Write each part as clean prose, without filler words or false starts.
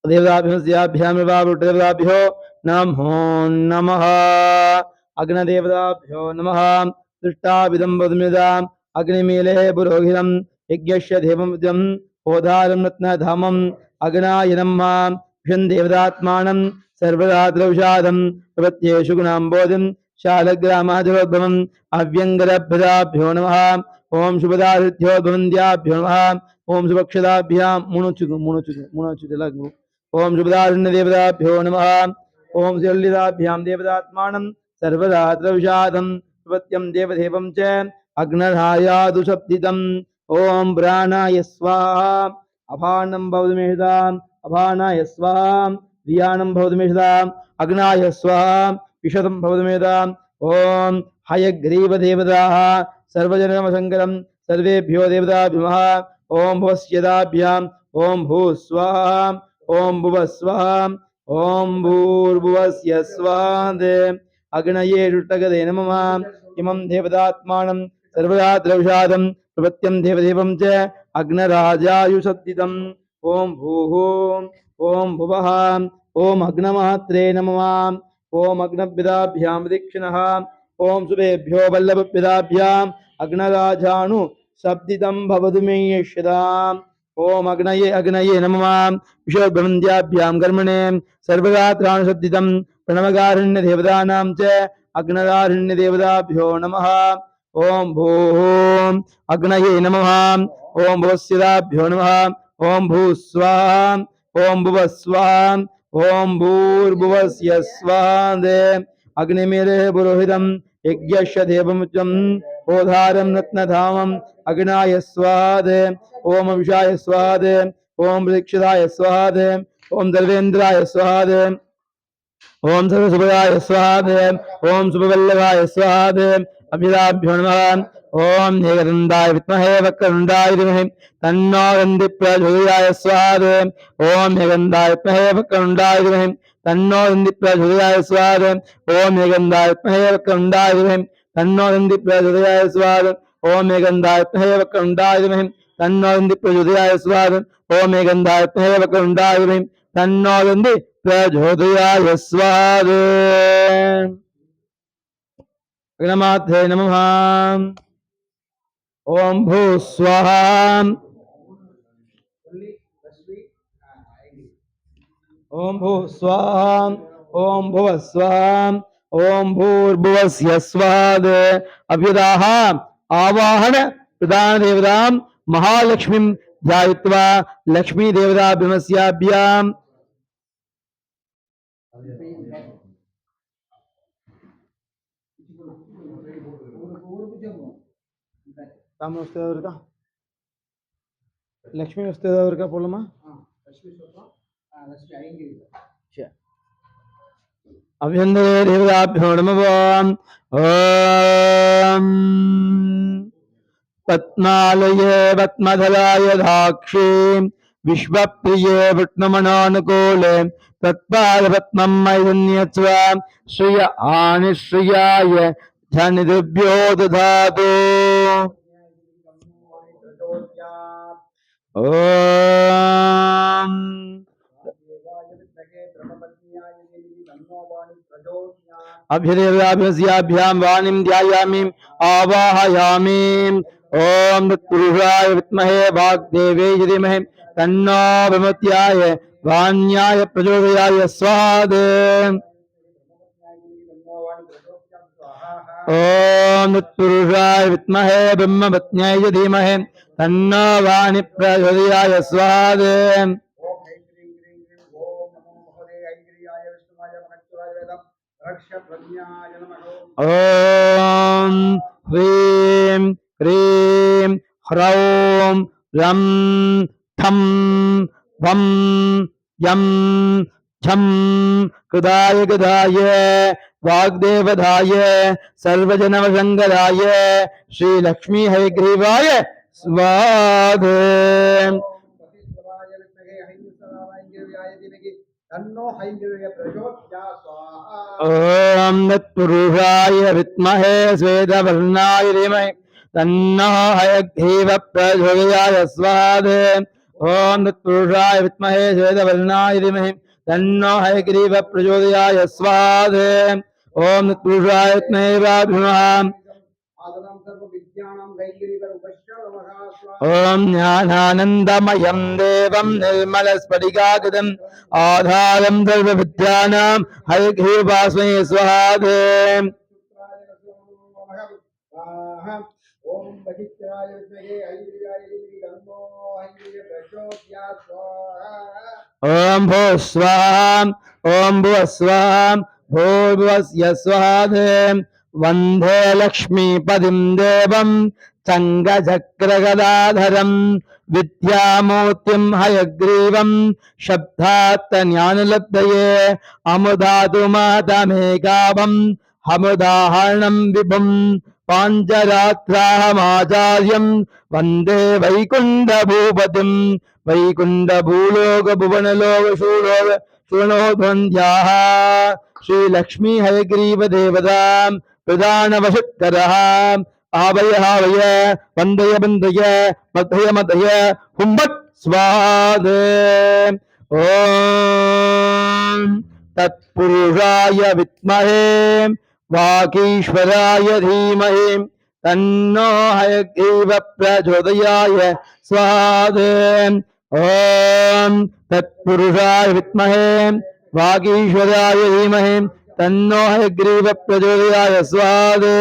देवताभ्यो नमो नमः। अग्नदेवताभ्यो नमः। दृष्टाविदं वदम्यदाम् अग्निमीले पुरोहितं यज्ञस्य देवमुद्यं होधारं रत्नधामम् अग्नाय नमः। विषं देवतात्मानं सर्वदा द्रौषादं प्रपत्येषु गुणाम्बोधिं शालग्रामादिरोद्भवम् अव्यङ्गरभ्यदाभ्यो नमः। ओम शुभदादित्योद्भवन्त्याभ्यो नमः। ओम शुभक्षदाभ्यां मुणुचुगु ओम शुभदारण्य देवताभ्यो नमः। ओम शिवलिताभ्यां देवतात्मानं सर्वदा द्रविषादं प्रपत्यं देवदेवं च अग्नधायादु शब्दितम्। ओम प्राणाय स्वाहा अभानं भवतुमेषदाम् अभानाय स्वाहा धियानं भवतुमेषदाम् अग्नाय स्वाहा विशतं भवतुमेषदाम्। ओम हयग्रीवदेवताः सर्वजनमशङ्करं सर्वेभ्यो देवताभ्यो नमः। ओम भवस्यदाभ्याम् ओम भूस्वाहा ओम भुवस्वाहा ओम भूर्भुवस्य स्वाहा। अग्नये जुष्टगदे नमः। इमं देवतात्मानं सर्वदा द्रविषादं प्रपत्यं देवदेवं च अग्नराजायुषद्दितम्। ओम भूः ओम भुवः ओम अग्नमात्रे नमः। ओम अग्नविदाभ्यां दीक्षिणः ओम शुभेभ्यो वल्लभविदाभ्याम् अग्नराजानु शब्दितं भवतु मे यशदाम्। ओम अग्नये नमः। विश्वब्रह्मन्द्याभ्यां कर्मणे सर्वगात्रानुशब्दितं प्रणवगारण्यदेवतानां च अग्नगारण्यदेवताभ्यो नमः। ओम भूः अग्नये नमः। ओम भुवस्यदाभ्यो नमः। ओम भूस्वाहा ओम भुवस्वाहा ओम भूर्भुवस्य स्वाहा। अग्निमीले पुरोहितं यज्ञस्य देवमुच्चं होधारं रत्नधामम् अग्नाय स्वाहा। ओम विषाय स्वाहा ओम प्रदीक्षिताय स्वाहा ओम सर्वेन्द्राय स्वाहा ओम सर्वसुभयाय स्वाहा ओम शुभवल्लभाय स्वाहा। अभिलाभ्यो नमः। ओम एकदन्ताय विद्महे वक्रतुण्डाय धीमहि तन्नो दन्ति प्रचोदयात् स्वाहा। ओम एकदन्ताय विद्महे वक्रतुण्डाय धीमहि तन्नो दन्ति प्रचोदयात् स्वाहा। ओम एकदन्ताय विद्महे वक्रतुण्डाय धीमहि तन्नो दन्ति प्रचोदयात् स्वाहा। ओम एकदन्ताय विद्महे वक्रतुण्डाय धीमहि तन्नो दन्ति प्रचोदयात् स्वाहा। ओम एकदन्ताय विद्महे वक्रतुण्डाय धीमहि तन्नो दन्ति प्रचोदयात् स्वाहा। अग्नमात्रे नमः। ओम भू स्वाहा ओम भू स्वाहा ओम भुव स्वाहा ओम भूर्भुवस्य स्वाहा। अभ्युदाः आवाहन प्रधान देवतां महालक्ष्मीं ध्यायित्वा लक्ष्मी देवताभ्यमस्याभ्याम् लक्ष्मी वस्तुका पोलमा अभ्यन्तरे देवताभ्यो नमः। ओम पद्मालये पद्मधराय दाक्षी विश्वप्रिये विष्णुमनोनुकूले तत्पादपद्मं मैथुन्यस्व श्रिय आनिश्रियाय धनिभ्यो दधातु। ओम अभ्यदेवताभ्यस्याभ्यां वाणीं ध्यायामि आवाहयामि। ओम तत्पुरुषाय विद्महे वाग्देव्यै धीमहि तन्नो भीमत्याय वाण्याय प्रचोदयाय स्वाहा। ओम तत्पुरुषाय विद्महे ब्रह्मपत्न्यै धीमहि तन्नो वाणी प्रचोदयाय स्वाहा। ओम ह्रीं क्रीं ह्रौं रं थं वं यं झं कृदाय गदाय वाग्देवताय सर्वजनवशङ्कराय श्रीलक्ष्मी हयग्रीवाय स्वाहा। ओम तत्पुरुषाय विद्महे श्वेतवर्णाय धीमहि तन्नो हयग्रीवः प्रचोदयात् स्वाहा। ओम तत्पुरुषाय विद्महे श्वेतवर्णाय धीमहि तन्नो हयग्रीवः प्रचोदयात् स्वाहा ओम तत्पुरुषाय विद्महे वाग्भीमः ओम ज्ञानानन्दमयं देवं निर्मलस्फटिकाकृतिम् आधारं सर्वविद्यानां हयग्रीवास्मै स्वाहा ओम वशिष्ठाय विद्महे ऐन्द्रियाय धीमहि तन्नो ऐन्द्रियः प्रचोदयात् स्वाहा ओम भो स्वाहा ओम भुव स्वाहा भूर्भुवस्य स्वाहा वंदे लक्ष्मीपतिं देवं चङ्गचक्रगदाधरं विद्यामूर्तिं हयग्रीवं शब्दार्थज्ञानलब्धये अमुदातु मातमेकाभं हमुदाहरणं विभुं पाञ्चरात्राहमाचार्यं वन्दे वैकुण्ठभूपतिं वैकुण्ठभूलोकभुवनलोकशूलोक शूणोध्वन्द्याः श्रीलक्ष्मी हयग्रीवदेवता प्रधानवशत्करः आवय हावय वन्दय वन्दय मधय मधय हुम्बत् स्वाद ॐ तत्पुरुषाय विद्महे वागीश्वराय धीमहि तन्नो हयग्रीव प्रचोदयाय स्वाहा ओम तत्पुरुषाय विद्महे वागीश्वराय धीमहि तन्नो हयग्रीव प्रचोदयाय स्वाहा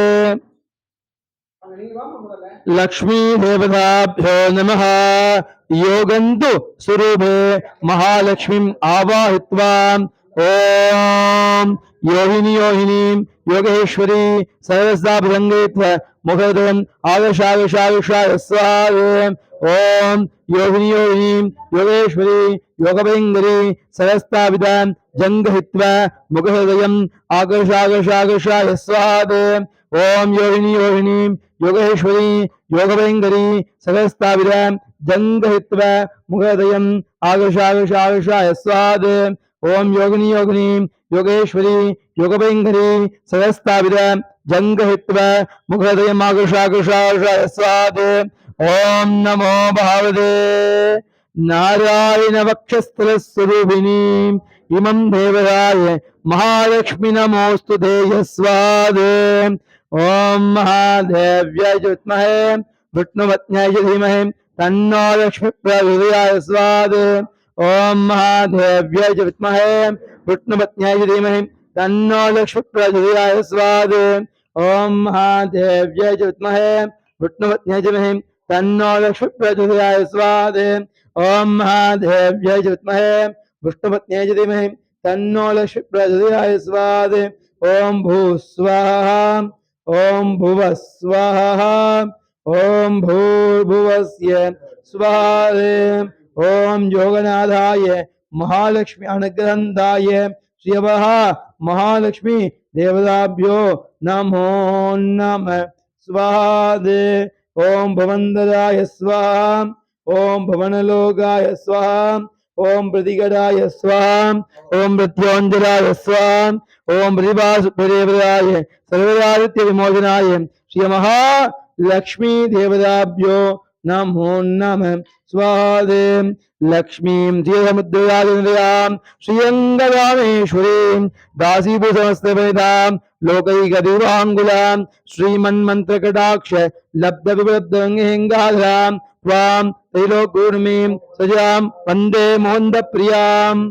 लक्ष्मी देवताभ्यो नमः योगन्तु स्वरूपे महालक्ष्मीम् आवाहित्वा ओम योहिनी योहिनीं योगेश्वरी सहस्राभुजङ्गेत्व मुखदम् आगशागशागशाय स्वाहा ओम योगिनी योगिनीं योगेश्वरी योगभयङ्करी सहस्राभिधां जङ्गहित्वा मुखहृदयम् आगशागशागशाय स्वाहा ओम योगिनी योगिनीं योगेश्वरी योगभयङ्करी सहस्राभिधां जङ्गहित्वा मुखहृदयम् आगशागशागशाय स्वाहा ओम योगिनी योगिनीं योगेश्वरी योगभयङ्करी सहस्राभिधां जङ्गहित्वा मुखहृदयम् आगशागशागशाय स्वाहा ओम नमो भगवते नारायण वक्षस्थलस्वरूपिणीं इमं देवराय महालक्ष्मी नमोस्तु ते यस्वादे ओम महादेव्याय विद्महे विष्णुपत्न्याय धीमहि तन्नो लक्ष्मी प्रचोदयात् स्वाहा ओम महादेव्याय विद्महे विष्णुपत्न्याय धीमहि तन्नो लक्ष्मी प्रचोदयात् स्वाहा ओम महादेव्याय विद्महे विष्णुपत्न्याय धीमहि तन्नो लक्ष्मी प्रचोदयात् स्वाहा ओम महादेव्याय विद्महे विष्णुपत्न्याय धीमहि तन्नो लक्ष्मी प्रचोदयात् स्वाहा ओम भू स्वाहा ओम भुव स्वाहा ओम भूर्भुवस्य स्वाहा ओम योगनाथाय महालक्ष्मी अनुग्रहन्ताय श्रीवः महालक्ष्मी देवताभ्यो नमो नमः स्वाहा ओम भवन्दराय स्वाहा ओम भवनलोकाय स्वाहा ओम प्रतिगडाय स्वाहा ओम मृत्योंजराय स्वाहा ओम प्रतिभासुदेवराय सर्वदारिद्र्य विमोचनाय श्री महालक्ष्मी देवताभ्यो नमो नमः स्वाहा लक्ष्मीं श्रीसमुद्रराजनिलयां श्रीरङ्गरामेश्वरीं दासीभूसमस्तवेदां लोकैकदीर्घाङ्गुलां श्रीमन्मन्त्रकटाक्ष लब्धविलब्धङ्गहेङ्गाधरां त्वां त्रैलोक्यूर्मिं सजां वन्दे मोन्दप्रियाम्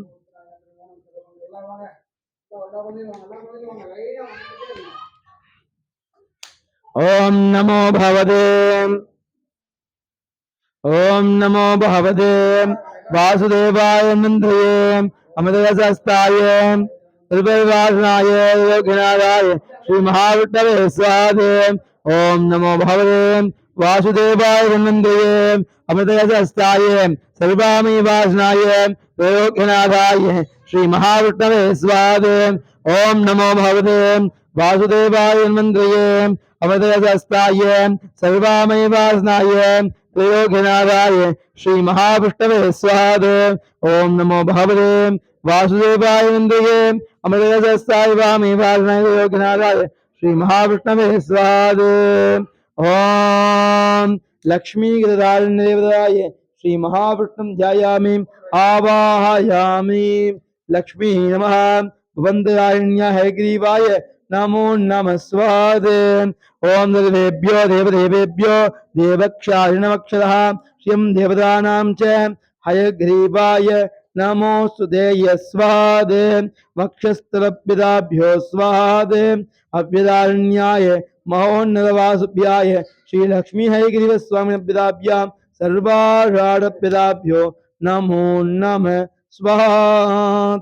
ओम नमो भगवते ओम नमो भगवते वासुदेवाय नंदये अमृतरसस्ताय सर्ववासनाय योगिनाराय श्री महाविष्णवे स्वाहा ओम नमो भगवते वासुदेवाय नंदये अमृतरसस्ताय सर्वामी वासनाय योगिनाराय श्री महाविष्णवे स्वाहा ओम नमो भगवते वासुदेवाय नंदये अमृतरसस्ताय सर्वामय वासनाय त्रयोघनाराय श्री महाविष्णवे स्वाहा ओम नमो भगवते वासुदेवाय नंदये अमृतरसस्ताय वामय वासनाय त्रयोघनाराय श्री महाविष्णवे स्वाहा ओम लक्ष्मी गिरिधारिण्य देवताय श्री महाविष्णुं ध्यायामि आवाहयामि। लक्ष्मी नमः। वन्दनारण्य हयग्रीवाय नमो नमः स्वादे। ओम देवेभ्यो देवदेवेभ्यो देवक्षारिणमक्षरः श्रियं देवतानां च हयग्रीवाय नमोस्तुते यस्वादे। वक्षस्थलभ्यदाभ्यो स्वादे। अभ्यदारण्याय महोन्नतवासुभ्याय श्री लक्ष्मी हयग्रीव स्वामी अभ्यदाभ्यां सर्वाषाढभ्यदाभ्यो नमो नमः स्वाहा।